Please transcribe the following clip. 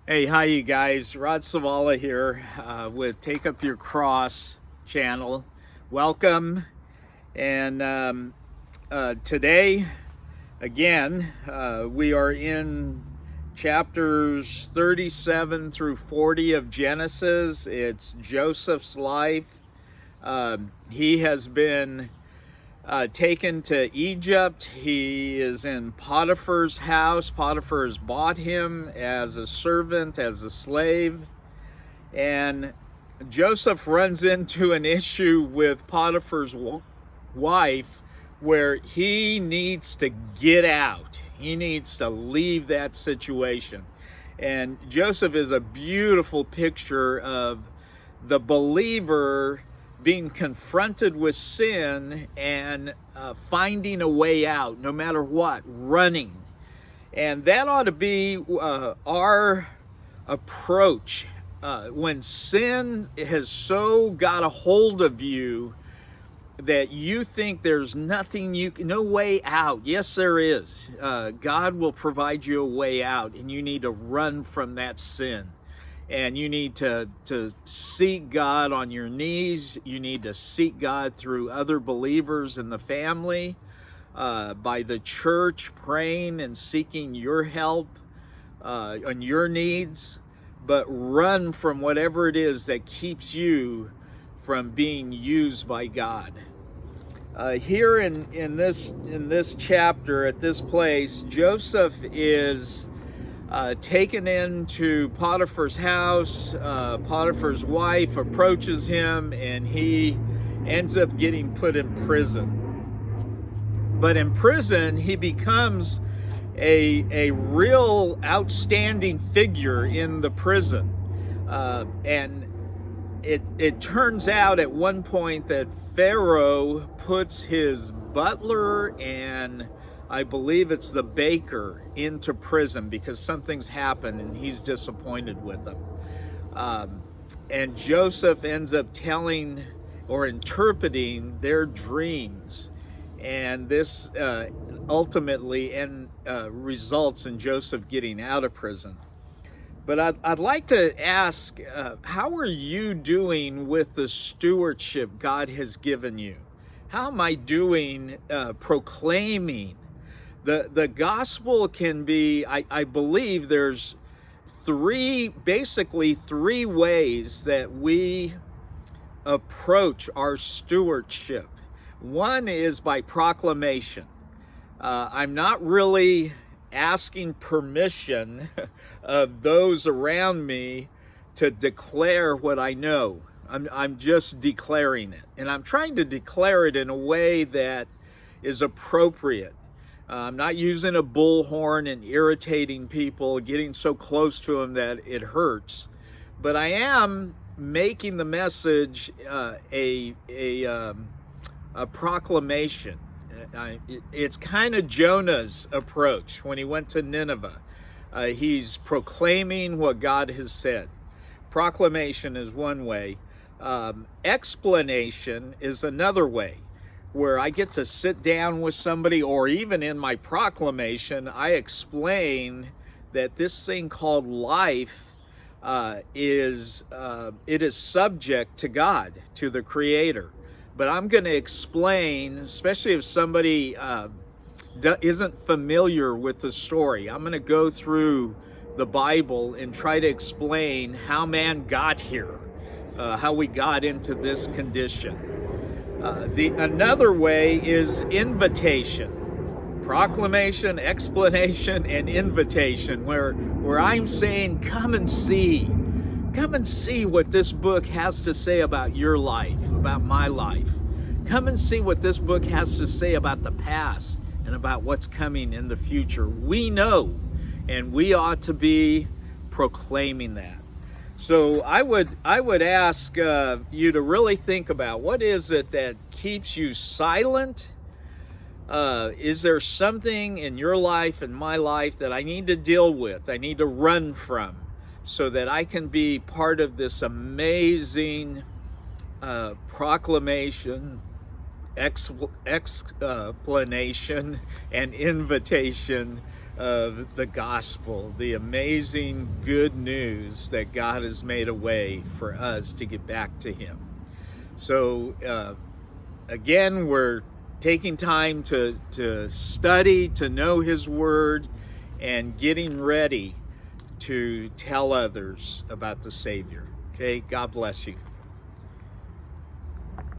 Hey, hi you guys. Rod Savala here with Take Up Your Cross channel. Welcome. And today, again, we are in chapters 37 through 40 of Genesis. It's Joseph's life. He has been taken to Egypt. He is in Potiphar's house. Potiphar has bought him as a servant, as a slave. And Joseph runs into an issue with Potiphar's wife where he needs to get out. He needs to leave that situation. And Joseph is a beautiful picture of the believer being confronted with sin and finding a way out, no matter what, running. And that ought to be our approach when sin has so got a hold of you that you think there's no way out. Yes, there is. God will provide you a way out, and you need to run from that sin. And you need to seek God on your knees. You need to seek God through other believers in the family, by the church, praying and seeking your help on your needs. But run from whatever it is that keeps you from being used by God. Here in this chapter, at this place, Joseph is taken into Potiphar's house. Potiphar's wife approaches him, and he ends up getting put in prison. But in prison, he becomes a real outstanding figure in the prison. And it turns out at one point that Pharaoh puts his butler and I believe it's the baker into prison because something's happened and he's disappointed with them. And Joseph ends up telling or interpreting their dreams. And this ultimately results in Joseph getting out of prison. But I'd like to ask, how are you doing with the stewardship God has given you? How am I doing proclaiming? The gospel can be, I believe there's basically three ways that we approach our stewardship. One is by proclamation. I'm not really asking permission of those around me to declare what I know. I'm just declaring it. And I'm trying to declare it in a way that is appropriate. I'm not using a bullhorn and irritating people, getting so close to them that it hurts. But I am making the message a proclamation. It's kind of Jonah's approach when he went to Nineveh. He's proclaiming what God has said. Proclamation is one way. Explanation is another way, where I get to sit down with somebody, or even in my proclamation, I explain that this thing called life is subject to God, to the Creator. But I'm going to explain, especially if somebody isn't familiar with the story, I'm going to go through the Bible and try to explain how man got here, how we got into this condition. Another way is invitation, proclamation, explanation, and invitation, where I'm saying, come and see what this book has to say about your life, about my life. Come and see what this book has to say about the past and about what's coming in the future. We know, and we ought to be proclaiming that. So I would ask you to really think about, what is it that keeps you silent? Is there something in your life and my life that I need to deal with, I need to run from, so that I can be part of this amazing proclamation, explanation, and invitation of the gospel, the amazing good news that God has made a way for us to get back to Him. So again, we're taking time to study, to know His Word, and getting ready to tell others about the Savior. Okay, God bless you.